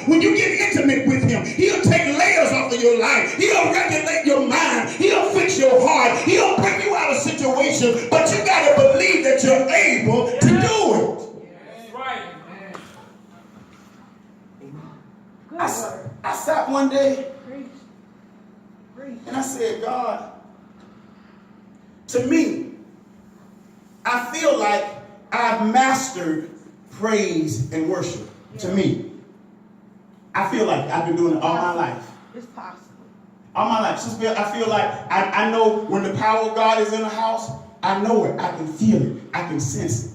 When you get intimate with him, he'll take layers off of your life. He'll regulate your mind. He'll fix your heart. He'll bring you out of situations, but you got to believe that you're able to do it. That's right. I sat one day and I said, God, to me, I feel like I've mastered praise and worship. To me, I feel like I've been doing it all my life. It's possible. All my life. I feel like I know when the power of God is in the house, I know it. I can feel it. I can sense it.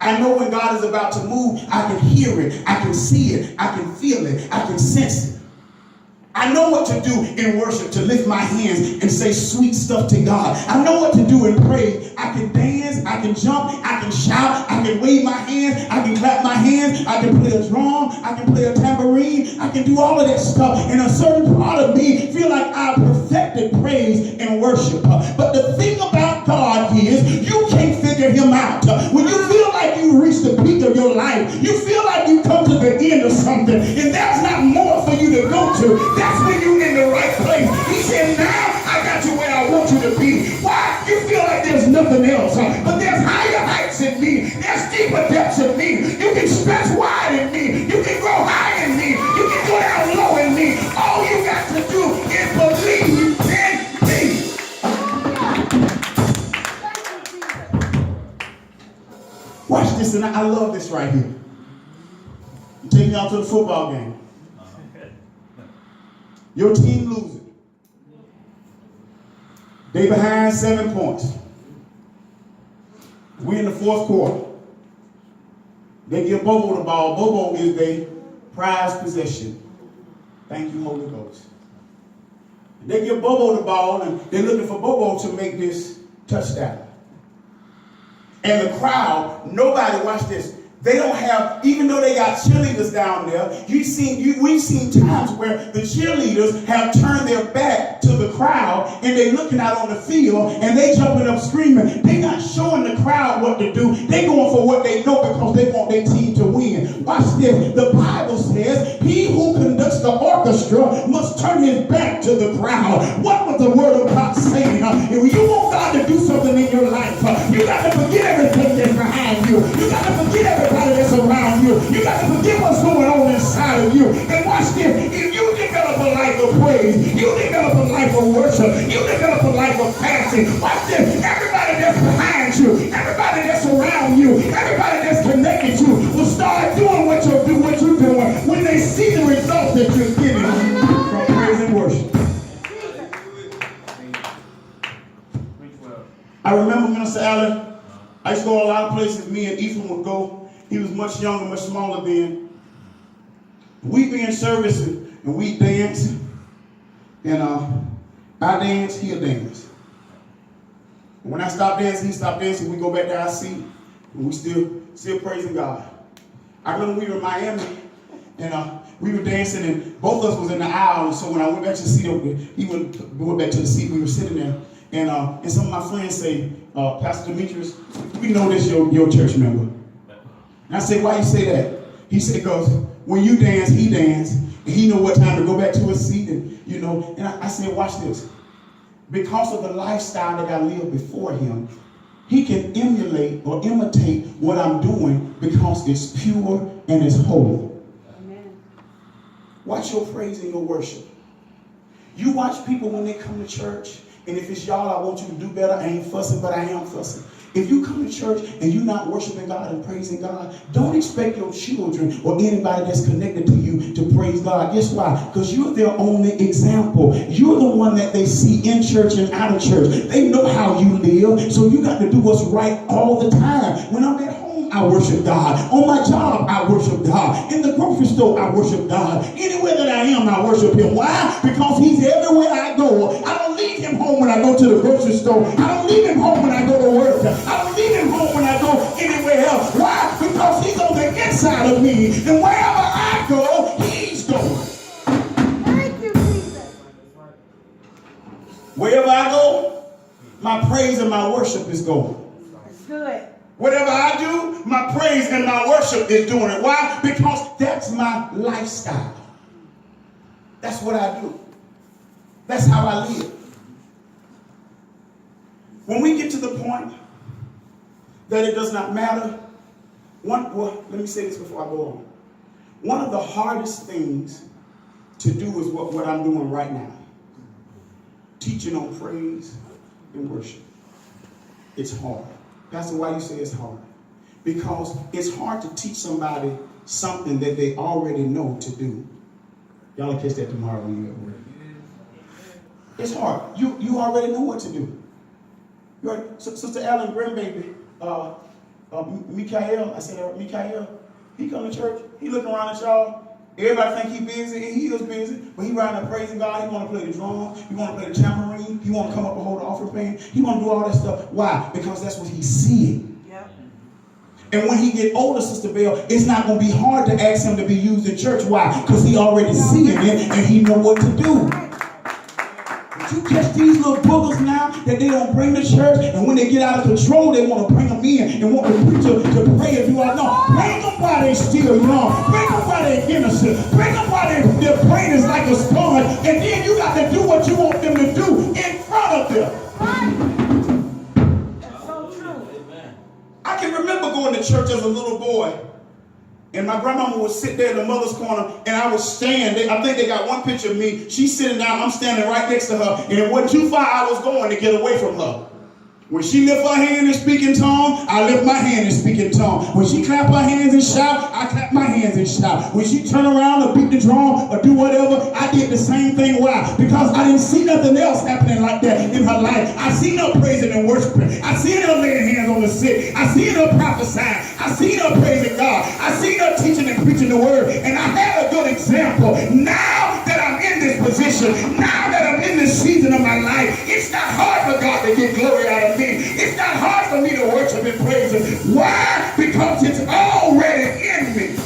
I know when God is about to move, I can hear it. I can see it. I can feel it. I can sense it. I know what to do in worship, to lift my hands and say sweet stuff to God. I know what to do in praise. I can dance, I can jump, I can shout, I can wave my hands, I can clap my hands, I can play a drum, I can play a tambourine, I can do all of that stuff. And a certain part of me feel like I perfected praise and worship. But the thing about God is you can't figure him out. When you feel like you reached the peak of your life, you feel like you come to the end of something, and there's not more for you to go to. That's when you're in the right place. He said, now I got you where I want you to be. Why? You feel like there's nothing else. But there's higher heights in me. There's deeper depths in me. You can stretch wide in me. You can grow high in me. You can go down low in me. All you got to do is believe in me. Watch this, and I love this right here. I'm taking y'all to the football game. Your team loses. They behind 7 points. We in the fourth quarter. They give Bobo the ball. Bobo is their prized possession. Thank you, Holy Ghost. They give Bobo the ball, and they're looking for Bobo to make this touchdown. And the crowd, nobody, watch this. They don't have, even though they got cheerleaders down there, we've seen times where the cheerleaders have turned their back to the crowd and they're looking out on the field and they jumping up screaming. They're not showing the crowd what to do. They're going for what they know because they want their team to win. Watch this. The Bible says, he who conducts the orchestra must turn his back to the crowd. What was the word of God saying? If you want God to do something in your life, you got to forget everything that's behind you. You got to forget everybody that's around you. You got to forget what's going on inside of you. And watch this. If you develop a life of praise, you develop a life of worship, you develop a life of fasting. Watch this. Everybody that's behind you, everybody that's around you, everybody that's connected to you will start doing what you're doing when they see the results that you're getting from praise and worship. I remember Minister Allen. I used to go a lot of places. Me and Ethan would go. He was much younger, much smaller then. We'd be in service and we'd dance. And I dance, he'll dance. When I stop dancing, he stopped dancing. We go back to our seat and we still praising God. I remember we were in Miami and we were dancing and both of us was in the aisle. And so when I went back to the seat, he went back to the seat. We were sitting there. And some of my friends say, Pastor Demetris, we know this your church member. And I said, why you say that? He said, because when you dance, he dance, and he know what time to go back to his seat, and you know. And I said, watch this. Because of the lifestyle that I lived before him, he can emulate or imitate what I'm doing because it's pure and it's holy. Amen. Watch your praise and your worship. You watch people when they come to church. And if it's y'all, I want you to do better. I ain't fussing, but I am fussing. If you come to church and you're not worshiping God and praising God, don't expect your children or anybody that's connected to you to praise God. Guess why? Because you're their only example. You're the one that they see in church and out of church. They know how you live, so you got to do what's right all the time. When I'm at home, I worship God. On my job, I worship God. In the grocery store, I worship God. Anywhere that I am, I worship him. Why? Because he's everywhere I go. I don't leave him home when I go to the grocery store. I don't leave him home when I go to work. I don't leave him home when I go anywhere else. Why? Because he's on the inside of me. And wherever I go, he's going. Thank you, Jesus. Wherever I go, my praise and my worship is going. It's good. Whatever I do, my praise and my worship is doing it. Why? Because that's my lifestyle. That's what I do. That's how I live. When we get to the point that it does not matter, let me say this before I go on. One of the hardest things to do is what I'm doing right now. Teaching on praise and worship. It's hard. Pastor, why you say it's hard? Because it's hard to teach somebody something that they already know to do. Y'all will catch that tomorrow when you're at work. It's hard. You already know what to do. Sister Ellen grandbaby, Mikael, I said Mikael, he come to church, he looking around at y'all. Everybody think he busy, and he is busy, but he riding up praising God. He want to play the drum, he want to play the tambourine, he want to come up and hold the offering pan, he want to do all that stuff. Why? Because that's what he's seeing. Yep. And when he get older, Sister Bell, it's not going to be hard to ask him to be used in church. Why? Because he already seeing it, and he know what to do. You catch these little boogers now that they don't bring to church, and when they get out of control, they want to bring them in and want the preacher to pray and do all. No, bring them while they're still young. Bring them while they're innocent. Bring them while their brain is like a sponge, and then you got to do what you want them to do in front of them. That's so true. I can remember going to church as a little boy. And my grandmama would sit there in the mother's corner, and I would stand. I think they got one picture of me. She's sitting down, I'm standing right next to her, and it wasn't too far I was going to get away from her. When she lift her hand and speak in tongue, I lift my hand and speak in tongue. When she clap her hands and shout, I clap my hands and shout. When she turn around or beat the drum or do whatever, I did the same thing. Why? Because I didn't see nothing else happening like that in her life. I seen her praising and worshiping. I seen her laying hands on the sick. I seen her prophesying. I seen her praising God. I seen her teaching and preaching the word. And I had a good example. Now that I'm in this position, now that I'm in this season of my life, it's not hard for God to get glory out of me. It's not hard for me to worship and praise Him. Why? Because it's already in me.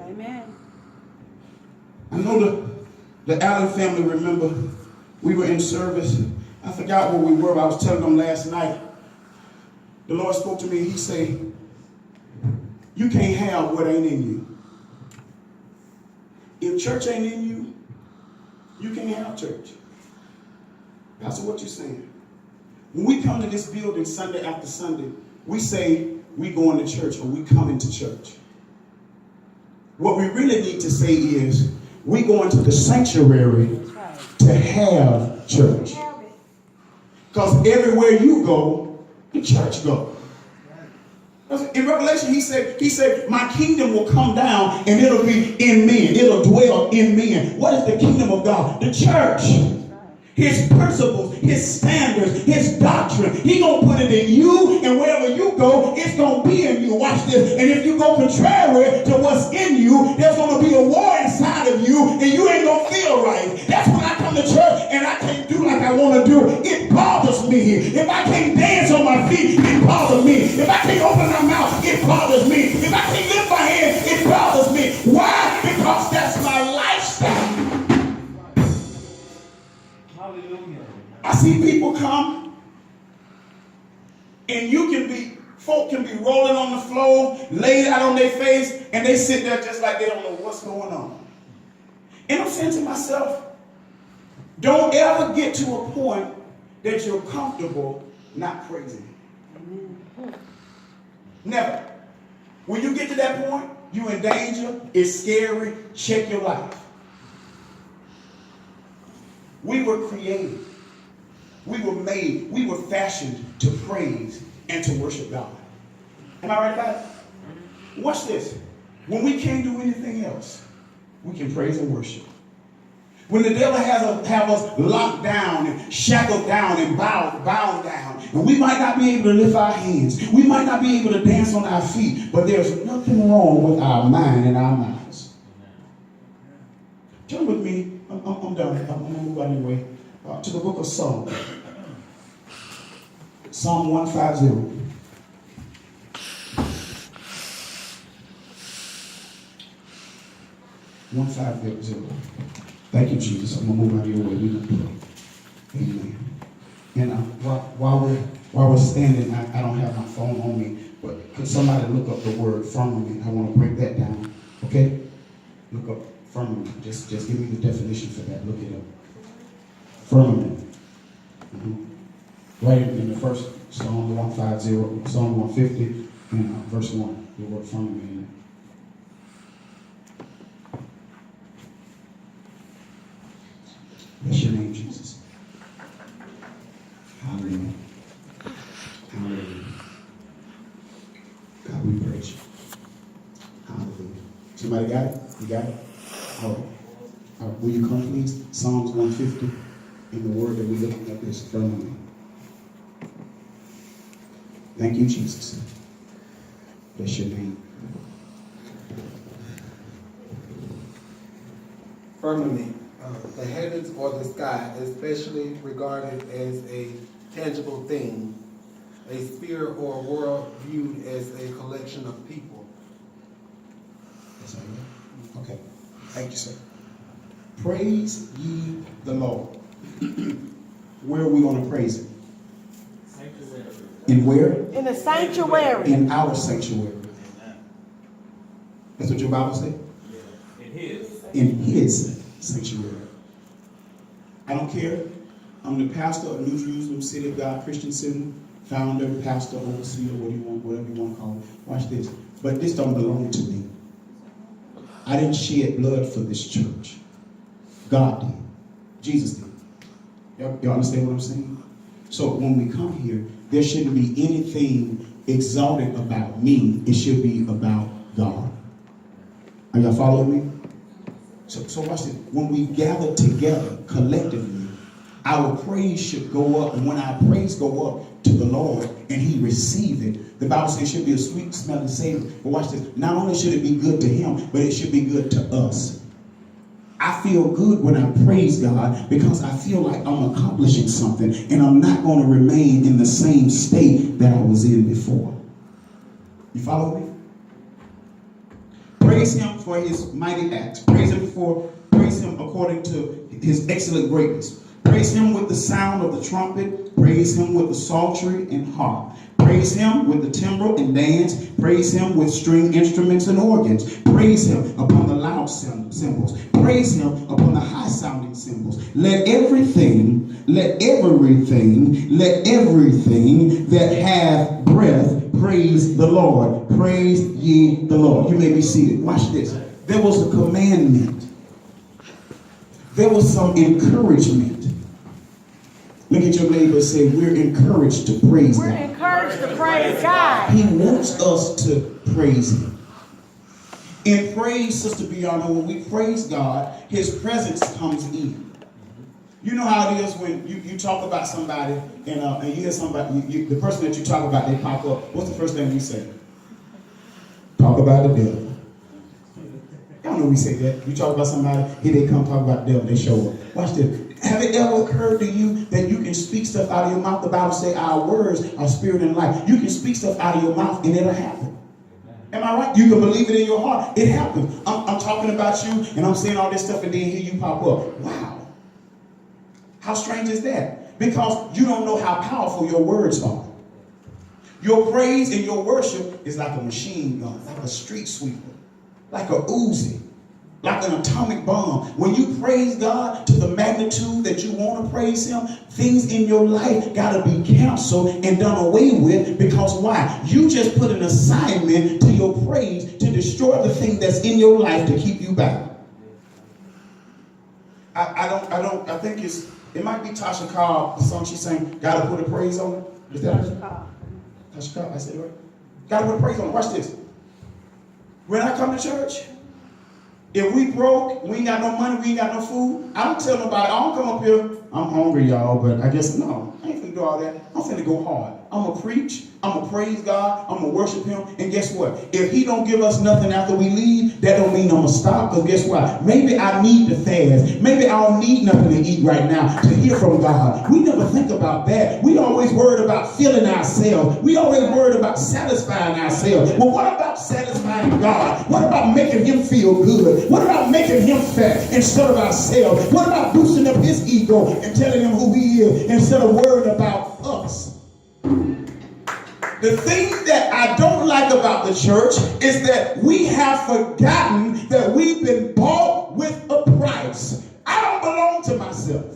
Amen. I know the Allen family remember we were in service. I forgot where we were. I was telling them last night. The Lord spoke to me. He said, you can't have what ain't in you. If church ain't in you, you can't have church. Pastor, what you saying? When we come to this building Sunday after Sunday, we say we going to church or we coming to church. What we really need to say is we going to the sanctuary to have church. Because everywhere you go, the church goes. In Revelation, he said, my kingdom will come down and it'll be in men. It'll dwell in men. What is the kingdom of God? The church. His principles, his standards, his doctrine. He gonna put it in you, and wherever you go, it's gonna be in you. Watch this. And if you go contrary to what's in you, there's gonna be a war inside of you, and you ain't gonna feel right. That's when I come to church and I can't do like I want to do. It bothers me. If I can't dance on my feet, it bothers me. If I can't open my mouth, it bothers me. If I can't lift my hand, it bothers me. Why? Because that's my lifestyle. I see people come, and folk can be rolling on the floor, laid out on their face, and they sit there just like they don't know what's going on. And I'm saying to myself, don't ever get to a point that you're comfortable not praising Him. Never. When you get to that point, you're in danger, it's scary, check your life. We were created. We were made, we were fashioned to praise and to worship God. Am I right about it? Watch this. When we can't do anything else, we can praise and worship. When the devil have us locked down and shackled down and bound down, and we might not be able to lift our hands, we might not be able to dance on our feet, but there's nothing wrong with our mind and our minds. Turn with me. I'm done. I'm going to move out of the way. To the book of Psalm. Psalm 150. Thank you, Jesus. I'm going to move out of your way. We're going to pray. Amen. And while While we're standing, I don't have my phone on me, but could somebody look up the word firmament? I want to break that down. Okay? Look up firmament. Just give me the definition for that. Look it up. Firmament. Right in the first Psalm 150, Psalm 150, and verse 1. The word firmament in there. Bless your name, Jesus. Hallelujah. Hallelujah. God, we praise you. Hallelujah. Somebody got it? You got it? All right. Will you come, please? Psalms 150. And the word that we're looking at is firmament. Thank you, Jesus. Bless your name. Firmament, the heavens or the sky, especially regarded as a tangible thing, a sphere or world viewed as a collection of people. That's all right. Okay. Thank you, sir. Praise ye the Lord. Where are we going to praise him? Sanctuary. In where? In the sanctuary. In our sanctuary. That's what your Bible says? In his. In his sanctuary. I don't care. I'm the pastor of New Jerusalem City of God Christian Center, founder, pastor, overseer, whatever you want to call it. Watch this. But this don't belong to me. I didn't shed blood for this church. God did. Jesus did. Y'all understand what I'm saying? So when we come here, there shouldn't be anything exalted about me. It should be about God. Are y'all following me? So watch this. When we gather together collectively, our praise should go up. And when our praise go up to the Lord and he receive it, the Bible says it should be a sweet smelling savor. But watch this. Not only should it be good to him, but it should be good to us. I feel good when I praise God because I feel like I'm accomplishing something and I'm not going to remain in the same state that I was in before. You follow me? Praise him for his mighty acts. Praise him according to his excellent greatness. Praise him with the sound of the trumpet. Praise him with the psaltery and harp. Praise him with the timbrel and dance. Praise him with string instruments and organs. Praise him upon the loud cymbals. Praise him upon the high sounding cymbals. Let everything that hath breath praise the Lord. Praise ye the Lord. You may be seated. Watch this. There was a commandment. There was some encouragement. Look at your neighbor and say, we're encouraged to praise God. We're encouraged to praise God. He wants us to praise him. In praise, Sister Bianca, when we praise God, his presence comes in. You know how it is when you talk about somebody and you hear somebody, the person that you talk about, they pop up. What's the first thing we say? Talk about the devil. Y'all know we say that. You talk about somebody, here they come talk about the devil, they show up. Watch this. Have it ever occurred to you that you can speak stuff out of your mouth? The Bible says our words are spirit and life. You can speak stuff out of your mouth and it'll happen. Am I right? You can believe it in your heart. It happens. I'm talking about you and I'm saying all this stuff and then here you pop up. Wow. How strange is that? Because you don't know how powerful your words are. Your praise and your worship is like a machine gun, like a street sweeper, like a Uzi, like an atomic bomb. When you praise God to the magnitude that you want to praise him, things in your life got to be canceled and done away with. Because why? You just put an assignment to your praise to destroy the thing that's in your life to keep you back. I think it might be Tasha Cobb, the song she sang, Gotta Put a Praise on It. Is that her? Tasha Cobb, I said it right. Gotta put a praise on it. Watch this. When I come to church, if we broke, we ain't got no money, we ain't got no food, I don't tell nobody, I don't come up here, I'm hungry, y'all, but I guess, no, I ain't finna do all that. I'm finna go hard. I'm gonna preach, I'm gonna praise God, I'm gonna worship him, and guess what? If he don't give us nothing after we leave, that don't mean I'm gonna stop, because guess what? Maybe I need to fast. Maybe I don't need nothing to eat right now to hear from God. We never think about that. We always worried about filling ourselves. We always worried about satisfying ourselves. Well, what about satisfying God? What about making him feel good? What about making him fat instead of ourselves? What about boosting up his ego and telling him who he is instead of worrying about us? The thing that I don't like about the church is that we have forgotten that we've been bought with a price. I don't belong to myself.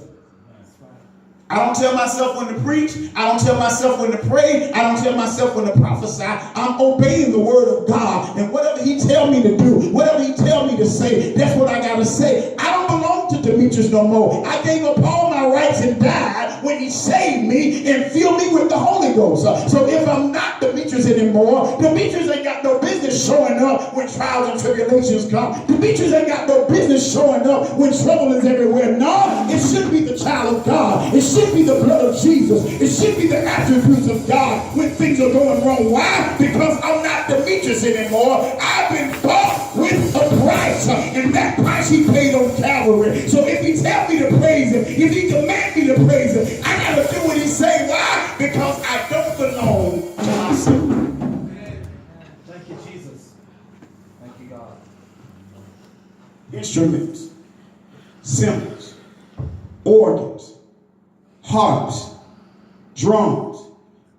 I don't tell myself when to preach. I don't tell myself when to pray. I don't tell myself when to prophesy. I'm obeying the word of God. And whatever he tell me to do, whatever he tell me to say, that's what I got to say. I don't belong to Demetris no more. I gave up all my rights and died when he saved me and filled me with the Holy Ghost. So if I'm not Demetris anymore, Demetris ain't got no business showing up when trials and tribulations come. Demetris ain't got no business showing up when trouble is everywhere. No, it should be the child of God. It should be the blood of Jesus. It should be the attributes of God when things are going wrong. Why? Because I'm not Demetris anymore. I've been bought with a price. And that price he paid on Calvary. So if he tells me to praise him, if he commands me to praise him, I got to do what he say. Why? Because I don't belong to myself. Thank you, Jesus. Thank you, God. Instruments, cymbals, organs, harps, drums,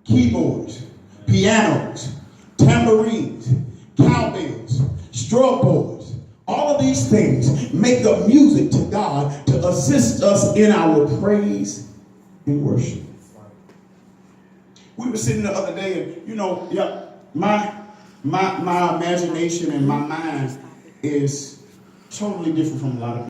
keyboards, pianos, tambourines, cowbells, stroke boards. All of these things make up music to God to assist us in our praise and worship. We were sitting the other day, and my imagination and my mind is totally different from a lot of people.